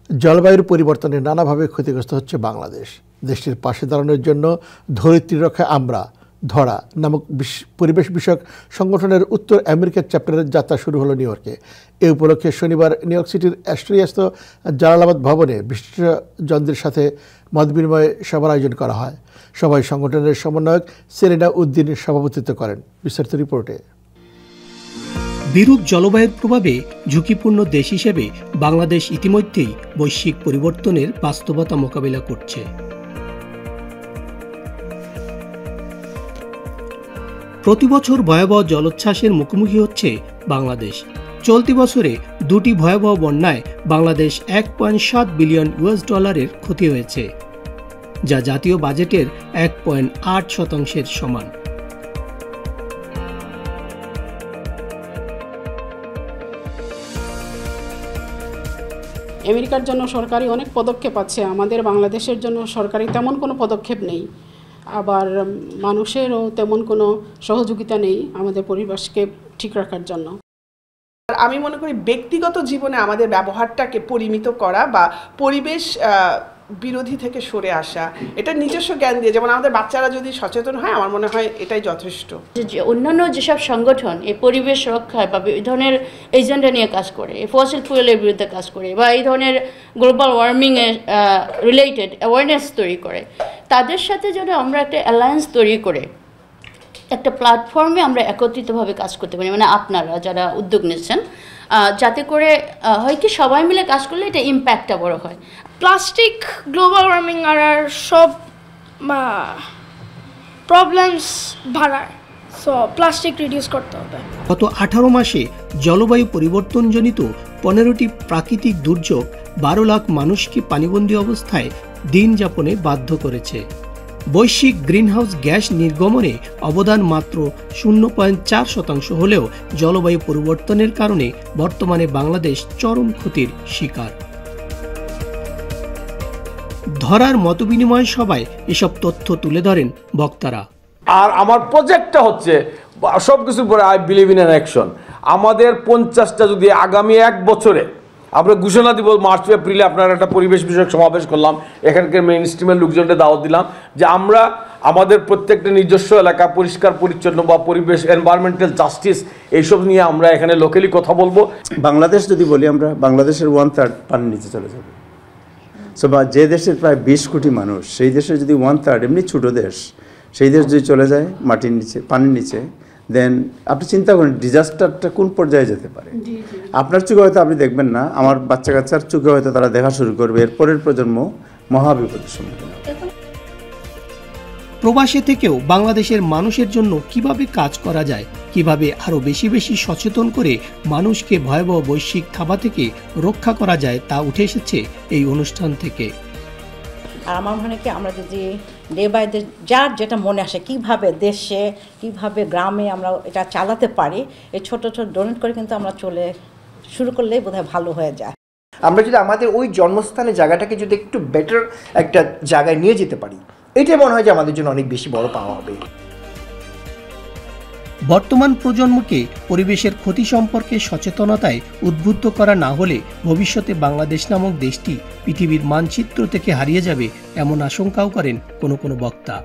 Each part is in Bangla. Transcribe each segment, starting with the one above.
জলবায়ুর পরিবর্তনে নানাভাবে ক্ষতিগ্রস্ত হচ্ছে বাংলাদেশ। দেশটির পাশে দাঁড়ানোর জন্য ধরিত্রী রক্ষায় আমরা ধরা নামক পরিবেশ বিষয়ক সংগঠনের উত্তর আমেরিকার চ্যাপ্টারের যাত্রা শুরু হলো নিউ ইয়র্কে। এই উপলক্ষে শনিবার নিউ ইয়র্ক সিটির অ্যাস্টোরিয়াস্থ জালালাবাদ ভবনে বিশিষ্টজনদের সাথে মতবিনিময় সভার আয়োজন করা হয়। সভায় সংগঠনের সমন্বয়ক সেলিনা উদ্দিন সভাপতিত্ব করেন। বিস্তারিত রিপোর্টে। বিরূপ জলবায়ুর প্রভাবে ঝুঁকিপূর্ণ দেশ হিসেবে বাংলাদেশ ইতিমধ্যেই বৈশ্বিক পরিবর্তনের বাস্তবতা মোকাবিলা করছে। প্রতিবছর ভয়াবহ জলোচ্ছ্বাসের মুখোমুখি হচ্ছে বাংলাদেশ। চলতি বছরে দুটি ভয়াবহ বন্যায় বাংলাদেশ $1.7 বিলিয়ন ক্ষতি হয়েছে, যা জাতীয় বাজেটের 1.8% সমান। আমেরিকার জন্য সরকারি অনেক পদক্ষেপ আছে, আমাদের বাংলাদেশের জন্য সরকারি তেমন কোনো পদক্ষেপ নেই, আবার মানুষেরও তেমন কোনো সহযোগিতা নেই আমাদের পরিবেশকে ঠিক রাখার জন্য। আমি মনে করি ব্যক্তিগত জীবনে আমাদের ব্যবহারটাকে পরিমিত করা বা পরিবেশ বিরোধী থেকে সরে আসা, এটা নিজস্ব জ্ঞান দিয়ে, যেমন আমাদের বাচ্চারা যদি সচেতন হয়, আমার মনে হয় এটাই যথেষ্ট। অন্যান্য যেসব সংগঠন এই পরিবেশ রক্ষায় বা এই ধরনের এজেন্ডা নিয়ে কাজ করে, ফসিল ফুয়েলের বিরুদ্ধে কাজ করে বা এই ধরনের গ্লোবাল ওয়ার্মিংয়ে রিলেটেড অ্যাওয়ারনেস তৈরি করে, তাদের সাথে যেন আমরা একটা অ্যালায়েন্স তৈরি করে একটা প্ল্যাটফর্মে আমরা একত্রিতভাবে কাজ করতে পারি, মানে আপনারা যারা উদ্যোগ নিচ্ছেন, যাতে করে হয় কি সবাই মিলে কাজ করলে এটা ইম্প্যাক্টটা বড় হয়। প্লাস্টিক গ্লোবাল ওয়ার্মিং আর সব প্রবলেমস বাড়ায়, সো প্লাস্টিক রিডিউস করতে হবে। গত 18 মাসে জলবায়ু পরিবর্তনজনিত 15টি প্রাকৃতিক দুর্যোগ 12 লাখ মানুষকে পানিবন্দী অবস্থায় দিন যাপনে বাধ্য করেছে। বৈশ্বিক গ্রিনহাউস গ্যাস নির্গমনে অবদান মাত্র 0.4% হলেও জলবায়ু পরিবর্তনের কারণে বর্তমানে বাংলাদেশ চরম ক্ষতির শিকার। ধরার মতবিনিময় সভায় এসব তথ্য তুলে ধরেন বক্তারা। আর আমার প্রজেক্টটা হচ্ছে সবকিছু পরে I believe in an action. আমাদের 50টা যদি আগামী 1 বছরে আমরা ঘোষণা দিব, মার্চ এপ্রিলে আপনার একটা পরিবেশ বিষয়ক সমাবেশ করলাম, এখানকার মেইন স্ট্রিমের লোকজনকে দাওয়াত দিলাম যে আমরা আমাদের প্রত্যেকটা নিজস্ব এলাকা পরিষ্কার পরিচ্ছন্ন বা পরিবেশ এনভায়রনমেন্টাল জাস্টিস এইসব নিয়ে আমরা এখানে লোকালি কথা বলবো। বাংলাদেশ যদি বলি, আমরা বাংলাদেশের 1/3 পানির নিচে চলে যাবে। সো বা যে দেশের প্রায় 20 কোটি মানুষ, সেই দেশের যদি 1/3, এমনি ছোটো দেশ, সেই দেশ যদি চলে যায় মাটির নিচে, পানির নিচে, দেন আপনি চিন্তা করেন ডিজাস্টারটা কোন পর্যায়ে যেতে পারে। আপনার চোখে হয়তো আপনি দেখবেন না, আমার বাচ্চা কাচ্চার চোখে হয়তো তারা দেখা শুরু করবে, এর পরের প্রজন্ম মহাবিপদের সম্মুখীন হবে। প্রবাসে থেকেও বাংলাদেশের মানুষের জন্য কিভাবে কাজ করা যায়, কিভাবে আরো বেশি বেশি সচেতন করে মানুষকে ভয়াবহ বৈশ্বিক থাবা থেকে রক্ষা করা যায় তা উঠে এসেছে এই অনুষ্ঠান থেকে। আর আমার মনে কি আমরা যদি ডে বাই ডে যার যেটা মনে আসে কিভাবে দেশে কিভাবে গ্রামে আমরা এটা চালাতে পারি, এই ছোট ছোট ডোনেট করে কিন্তু আমরা শুরু করলেই বোধহয় ভালো হয়ে যায়। আমরা যদি আমাদের ওই জন্মস্থানের জায়গাটাকে যদি একটু বেটার একটা জায়গায় নিয়ে যেতে পারি, এটাই মনে হয় যে আমাদের জন্য অনেক বেশি বড় পাওয়া হবে। বর্তমান প্রজন্মকে পরিবেশের ক্ষতি সম্পর্কে সচেতনতায় উদ্বুদ্ধ করা না হলে ভবিষ্যতে বাংলাদেশ নামক দেশটি পৃথিবীর মানচিত্র থেকে হারিয়ে যাবে এমন আশঙ্কাও করেন কোনো বক্তা।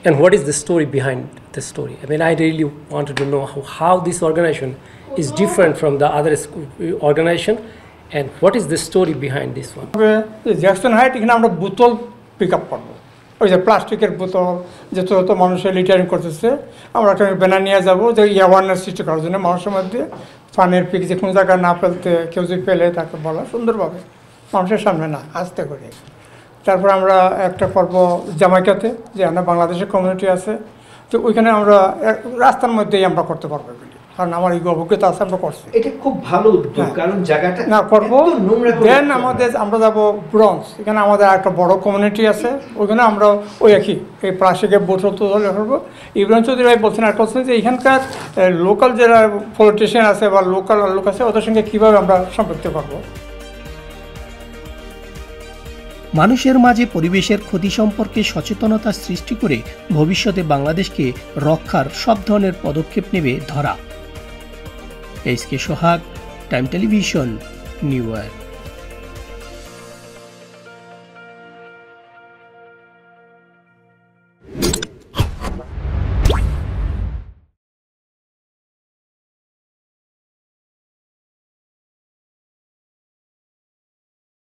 And what is the story behind the story? I mean, I really wanted to know how this organization is different from the other organization, and what is the story behind this one? Jackson height এখানে আমরা বোতল পিক আপ করবো, ওই যে প্লাস্টিকের বোতল যত মানুষের লিটারিং করতেছে, আমরা একটা ব্যানার নিয়ে যাবো যে অ্যাওয়ারনেস সৃষ্টি করার জন্য মানুষের মধ্যে পানির পিক যে কোনো জায়গায় না ফেলতে, কেউ যদি ফেলে তাকে বলা সুন্দরভাবে মানুষের সামনে না আস্তে করে। তারপর আমরা একটা করব জামাইকাতে, যে আমরা বাংলাদেশের কমিউনিটি আছে, তো ওইখানে আমরা রাস্তার মধ্যেই আমরা করতে পারবো, কারণ আমার এই অভিজ্ঞতা আছে, আমরা করছি। এটা খুব ভালো উদ্যোগ, কারণ জায়গাটা না করবো। দেন আমরা যাবো ব্রঞ্জ, এখানে আমাদের একটা বড় কমিউনিটি আছে, ওইখানে আমরা ওই একই এই প্লাস্টিকের বোতল তো ধরে করবো। ইব্রাহিম চৌধুরী ভাই বলছেন আর বলছেন যে এখানকার লোকাল যারা পলিটিশিয়ান আছে বা লোকাল লোক আছে, ওদের সঙ্গে কীভাবে আমরা সম্পৃক্ত করবো। মানুষের মাঝে পরিবেশের ক্ষতি সম্পর্কে সচেতনতা সৃষ্টি করে ভবিষ্যতে বাংলাদেশকে রক্ষার সব ধরনের পদক্ষেপ নেবে ধরা। এসকে সোহাগ, টাইম টেলিভিশন, নিউ ইয়র্ক।